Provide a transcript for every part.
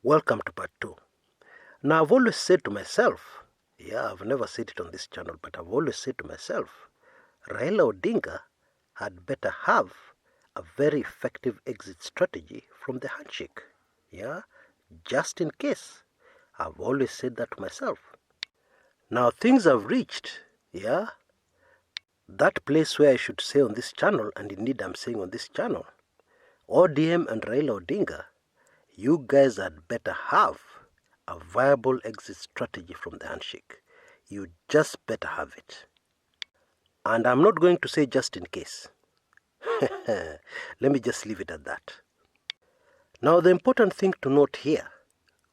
Welcome to part 2. Now, I've always said to myself, I've never said it on this channel, but I've always said to myself, Raila Odinga had better have a very effective exit strategy from the handshake. Just in case. I've always said that to myself. Now, things have reached, that place where I should say on this channel, and indeed I'm saying on this channel, ODM and Raila Odinga, you guys had better have a viable exit strategy from the handshake. You just better have it. And I'm not going to say just in case. Let me just leave it at that. Now, the important thing to note here,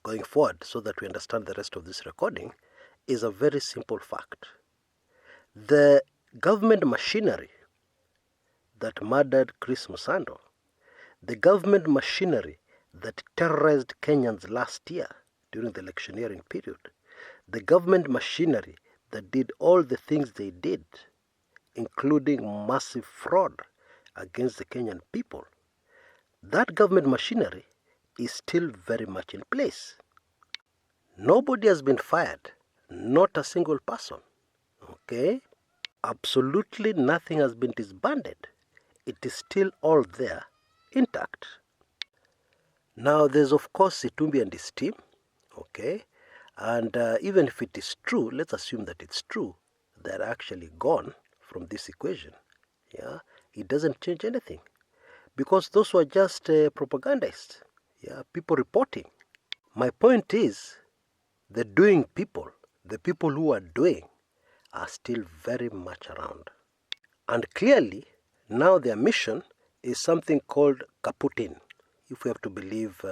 going forward, so that we understand the rest of this recording, is a very simple fact. The government machinery that murdered Chris Musando, the government machinery that terrorized Kenyans last year during the electioneering period, the government machinery that did all the things they did, including massive fraud against the Kenyan people, that government machinery is still very much in place. Nobody has been fired, not a single person. Okay? Absolutely nothing has been disbanded. It is still all there, intact. Now, there's of course Itumbi and his team, okay? And even if it is true, let's assume that it's true, they're actually gone from this equation. It doesn't change anything. Because those were just propagandists, people reporting. My point is, the doing people, the people who are doing, are still very much around. And clearly, now their mission is something called Kaputin. If we have to believe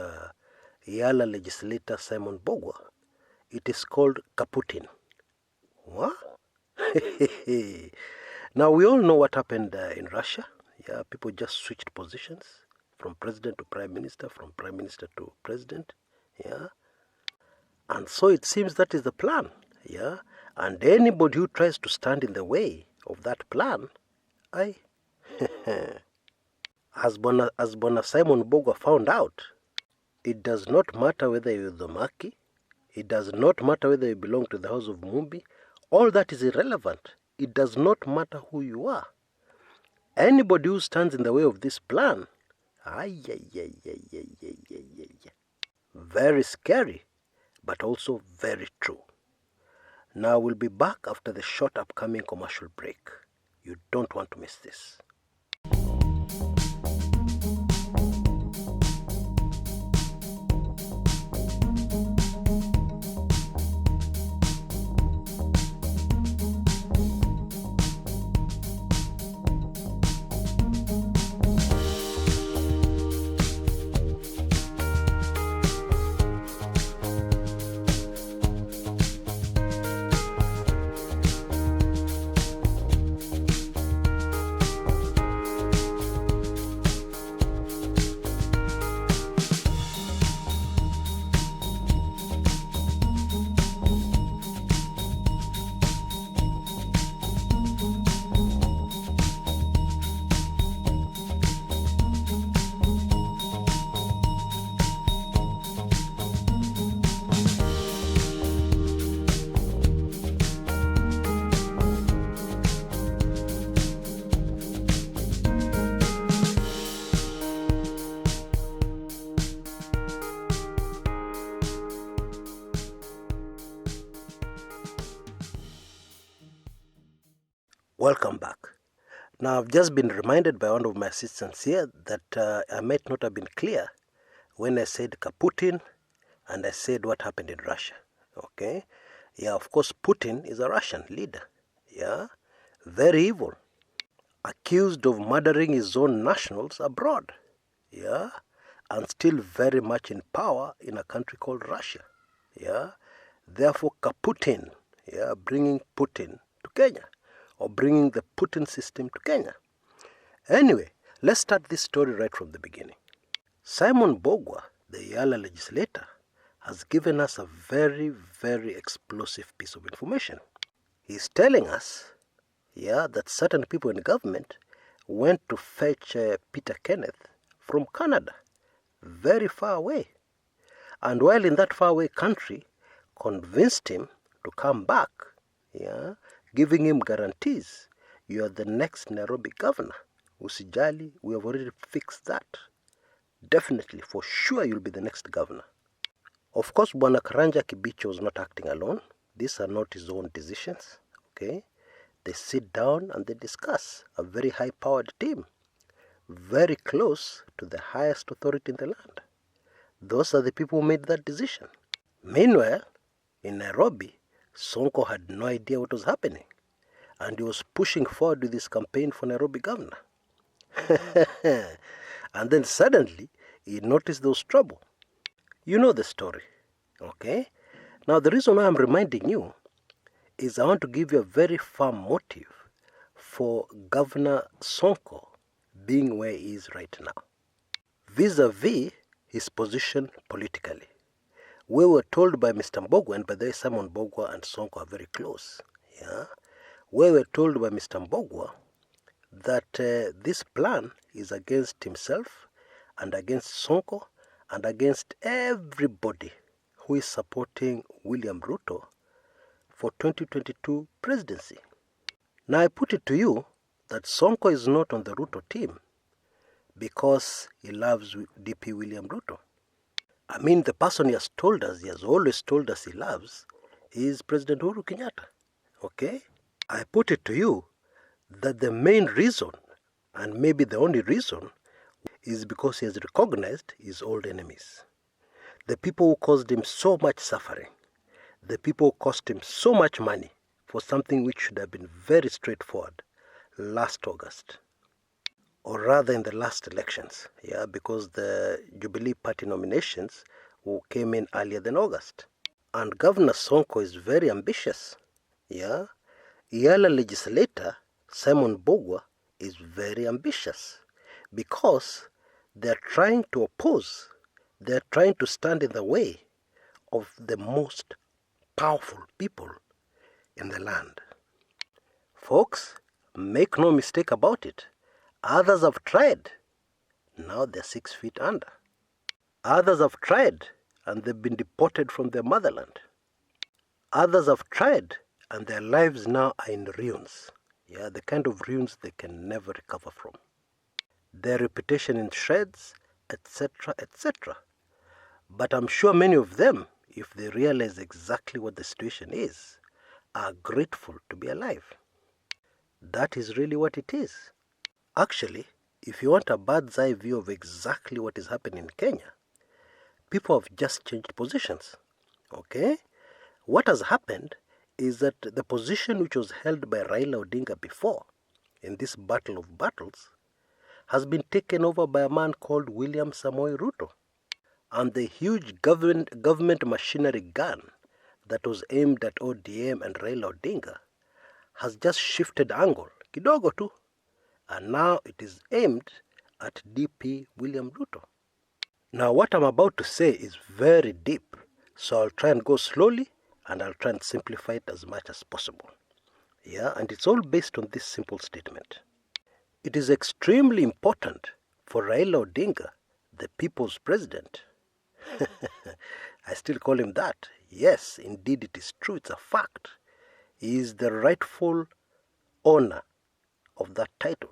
Yala legislator Simon Mbugua, it is called Kaputin. What? Now, we all know what happened in Russia. People just switched positions from president to prime minister, from prime minister to president. And so it sees that is the plan. And anybody who tries to stand in the way of that plan, as Bona Simon Mbugua found out, it does not matter whether you're the Maki, it does not matter whether you belong to the house of Mumbi, all that is irrelevant. It does not matter who you are. Anybody who stands in the way of this plan, very scary, but also very true. Now we'll be back after the short upcoming commercial break. You don't want to miss this. Welcome back. Now, I've just been reminded by one of my assistants here that I might not have been clear when I said Kaputin and I said what happened in Russia. Okay? Of course, Putin is a Russian leader. Very evil. Accused of murdering his own nationals abroad. And still very much in power in a country called Russia. Therefore, Kaputin, bringing Putin to Kenya, or bringing the Putin system to Kenya. Anyway, let's start this story right from the beginning. Simon Mbugua, the Yala legislator, has given us a very, very explosive piece of information. He's telling us, that certain people in government went to fetch Peter Kenneth from Canada, very far away. And while in that faraway country, convinced him to come back, yeah, giving him guarantees. You are the next Nairobi governor. Usijali, we have already fixed that. Definitely, for sure, you'll be the next governor. Of course, Bwana Karanja Kibicho was not acting alone. These are not his own decisions, okay? They sit down and they discuss. A very high-powered team, very close to the highest authority in the land. Those are the people who made that decision. Meanwhile, in Nairobi, Sonko had no idea what was happening. And he was pushing forward with his campaign for Nairobi governor. And then suddenly, he noticed there was trouble. You know the story, okay? Now, the reason why I'm reminding you is I want to give you a very firm motive for Governor Sonko being where he is right now, vis-a-vis his position politically. We were told by Mr. Mbugua, and by the way, Simon Mbugua and Sonko are very close, yeah? We were told by Mr. Mbugua that this plan is against himself and against Sonko and against everybody who is supporting William Ruto for 2022 presidency. Now I put it to you that Sonko is not on the Ruto team because he loves DP William Ruto. I mean, the person he has always told us he loves is President Uhuru Kenyatta, okay? I put it to you that the main reason, and maybe the only reason, is because he has recognized his old enemies. The people who caused him so much suffering, the people who cost him so much money for something which should have been very straightforward last August, or rather in the last elections, yeah, because the Jubilee Party nominations came in earlier than August. And Governor Sonko is very ambitious, yeah. Yala legislator Simon Mbugua is very ambitious because they're trying to oppose, they're trying to stand in the way of the most powerful people in the land. Folks, make no mistake about it. Others have tried. Now they're 6 feet under. Others have tried and they've been deported from their motherland. Others have tried and their lives now are in ruins. Yeah, the kind of ruins they can never recover from. Their reputation in shreds, etc., etc. But I'm sure many of them, if they realize exactly what the situation is, are grateful to be alive. That is really what it is. Actually, if you want a bird's eye view of exactly what is happening in Kenya, people have just changed positions. Okay? What has happened is that the position which was held by Raila Odinga before, in this battle of battles, has been taken over by a man called William Samoei Ruto. And the huge government machinery gun that was aimed at ODM and Raila Odinga has just shifted angle, kidogo tu, and now it is aimed at DP William Ruto. Now what I'm about to say is very deep, so I'll try and go slowly and I'll try and simplify it as much as possible. Yeah, and it's all based on this simple statement. It is extremely important for Raila Odinga, the people's president. I still call him that. Yes, indeed it is true, it's a fact. He is the rightful owner of that title.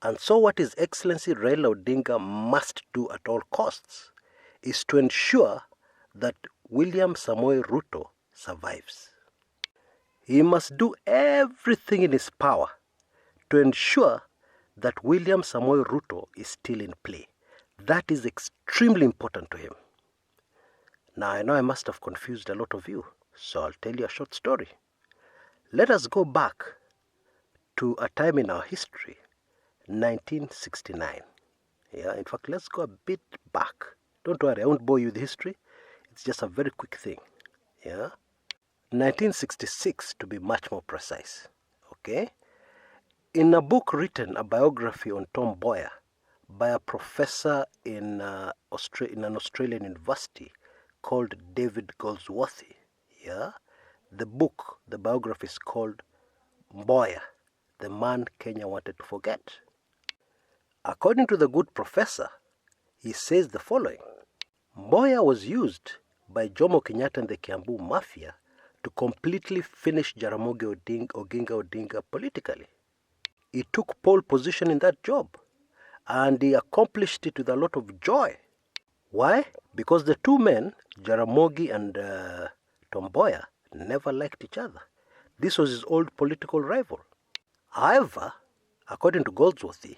And so what His Excellency Raila Odinga must do at all costs is to ensure that William Samoei Ruto survives. He must do everything in his power to ensure that William Samoei Ruto is still in play. That is extremely important to him. Now, I know I must have confused a lot of you, so I'll tell you a short story. Let us go back to a time in our history, 1969. Yeah, in fact, let's go a bit back. Don't worry, I won't bore you with history. It's just a very quick thing. Yeah, 1966 to be much more precise. Okay, in a book written, a biography on Tom Mboya by a professor in an Australian university called David Goldsworthy. Yeah, the biography is called Mboya, the man Kenya wanted to forget. According to the good professor, he says the following. Mboya was used by Jomo Kenyatta and the Kiambu Mafia to completely finish Jaramogi Oginga Odinga politically. He took pole position in that job, and he accomplished it with a lot of joy. Why? Because the two men, Jaramogi and Tom Mboya, never liked each other. This was his old political rival. However, according to Goldsworthy,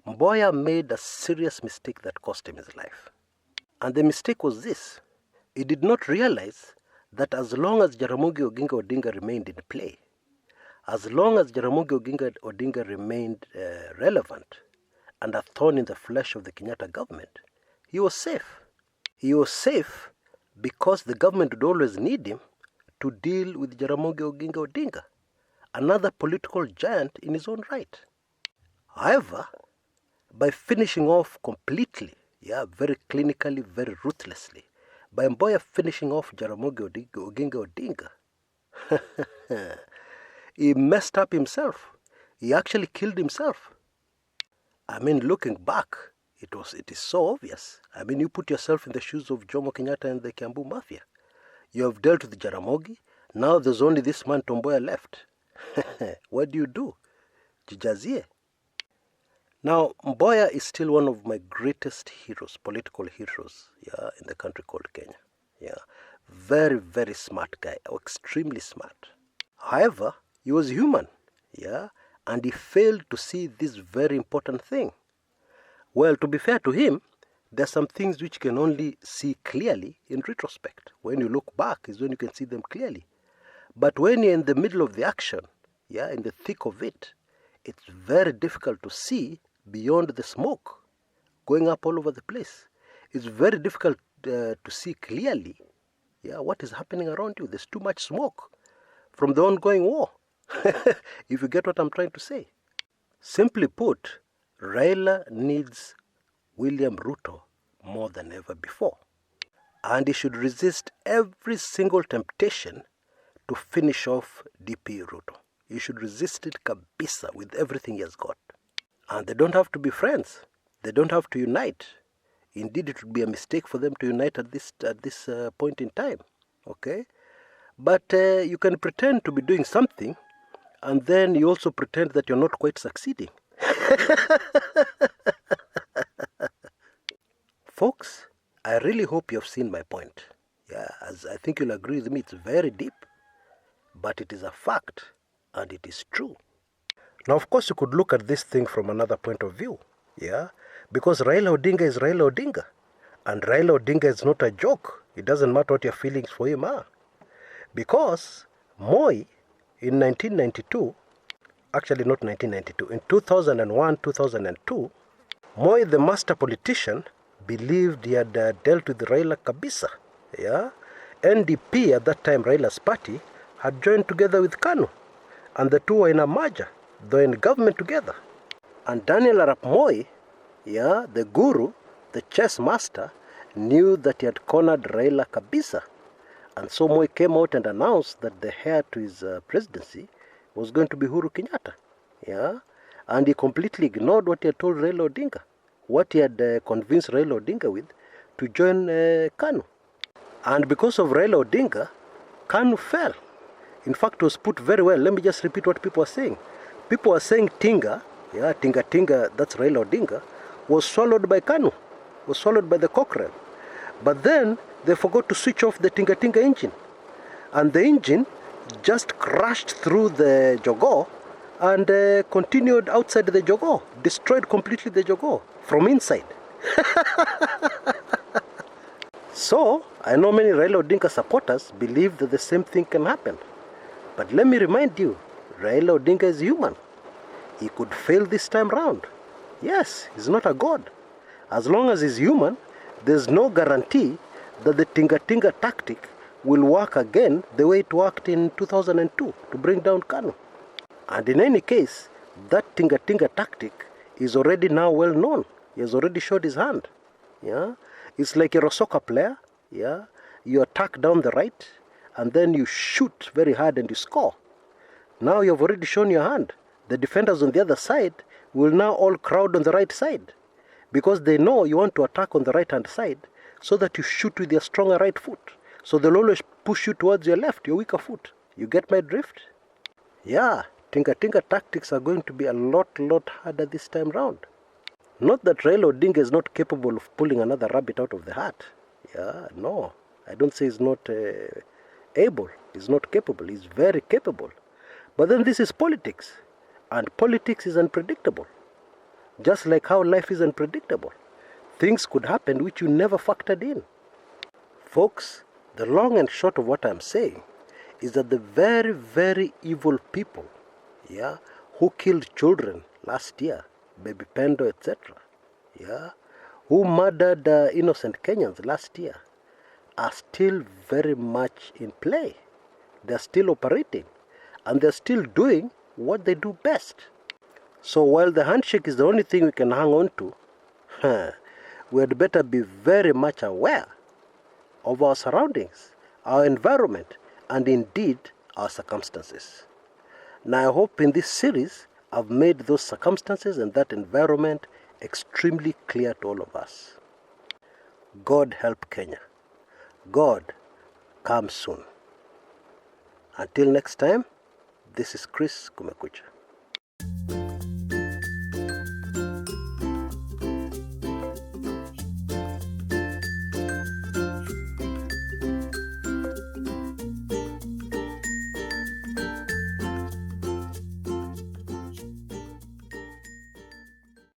Mboya made a serious mistake that cost him his life. And the mistake was this. He did not realize that as long as Jaramogi Oginga Odinga remained in play, as long as Jaramogi Oginga Odinga remained relevant and a thorn in the flesh of the Kenyatta government, he was safe. He was safe because the government would always need him to deal with Jaramogi Oginga Odinga, another political giant in his own right. However, by finishing off completely, very clinically, very ruthlessly, by Mboya finishing off Jaramogi Oginga Odinga, he messed up himself. He actually killed himself. I mean, looking back, it is so obvious. I mean, you put yourself in the shoes of Jomo Kenyatta and the Kiambu Mafia. You have dealt with Jaramogi. Now there's only this man Tom Mboya left. What do you do? Jijazie. Now, Mboya is still one of my greatest heroes, political heroes, in the country called Kenya. Very, very smart guy, extremely smart. However, he was human, and he failed to see this very important thing. Well, to be fair to him, there are some things which you can only see clearly in retrospect. When you look back is when you can see them clearly. But when you're in the middle of the action, in the thick of it, it's very difficult to see beyond the smoke going up all over the place. It's very difficult to see clearly what is happening around you. There's too much smoke from the ongoing war. If you get what I'm trying to say. Simply put, Raila needs William Ruto more than ever before. And he should resist every single temptation to finish off DP Ruto. He should resist it kabisa with everything he has got. And they don't have to be friends. They don't have to unite. Indeed, it would be a mistake for them to unite at this point in time. Okay? But you can pretend to be doing something, and then you also pretend that you're not quite succeeding. Folks, I really hope you have seen my point. As I think you'll agree with me, it's very deep, but it is a fact, and it is true. Now, of course, you could look at this thing from another point of view, because Raila Odinga is Raila Odinga, and Raila Odinga is not a joke. It doesn't matter what your feelings for him are. Because Moi, in 1992, actually not 1992, in 2001, 2002, Moi, the master politician, believed he had dealt with Raila kabisa. NDP, at that time Raila's party, had joined together with KANU, and the two were in a merger. They were in government together. And Daniel Arap Moi, the guru, the chess master, knew that he had cornered Raila kabisa. And so Moi came out and announced that the heir to his presidency was going to be Uhuru Kenyatta. And he completely ignored what he had told Raila Odinga, what he had convinced Raila Odinga with to join KANU. And because of Raila Odinga, KANU fell. In fact, it was put very well. Let me just repeat what people are saying. People are saying Tinga, Tinga, that's Raila Odinga, was swallowed by KANU, was swallowed by the cockerel. But then they forgot to switch off the Tinga engine. And the engine just crashed through the Jogoo and continued outside the Jogoo, destroyed completely the Jogoo from inside. So, I know many Raila Odinga supporters believe that the same thing can happen. But let me remind you, Raila Odinga is human. He could fail this time round. Yes, he's not a god. As long as he's human, there's no guarantee that the Tinga tactic will work again the way it worked in 2002 to bring down KANU. And in any case, that Tinga tactic is already now well known. He has already showed his hand. It's like you're a soccer player. You attack down the right, and then you shoot very hard and you score. Now you've already shown your hand. The defenders on the other side will now all crowd on the right side, because they know you want to attack on the right hand side. so that you shoot with your stronger right foot. So they'll always push you towards your left, your weaker foot. You get my drift? Yeah, tinker tactics are going to be a lot harder this time round. Not that Raila Odinga is not capable of pulling another rabbit out of the hat. Yeah, no. I don't say he's not able. He's not capable. He's very capable. But then this is politics. And politics is unpredictable. Just like how life is unpredictable. Things could happen which you never factored in. Folks, the long and short of what I'm saying is that the very evil people, yeah, who killed children last year, Baby Pendo, etc., yeah, who murdered innocent Kenyans last year, are still very much in play. They're still operating. And they're still doing what they do best. So while the handshake is the only thing we can hang on to, we had better be very much aware of our surroundings, our environment, and indeed our circumstances. Now I hope in this series I've made those circumstances and that environment extremely clear to all of us. God help Kenya. God come soon. Until next time, this is Chris Kumekucha.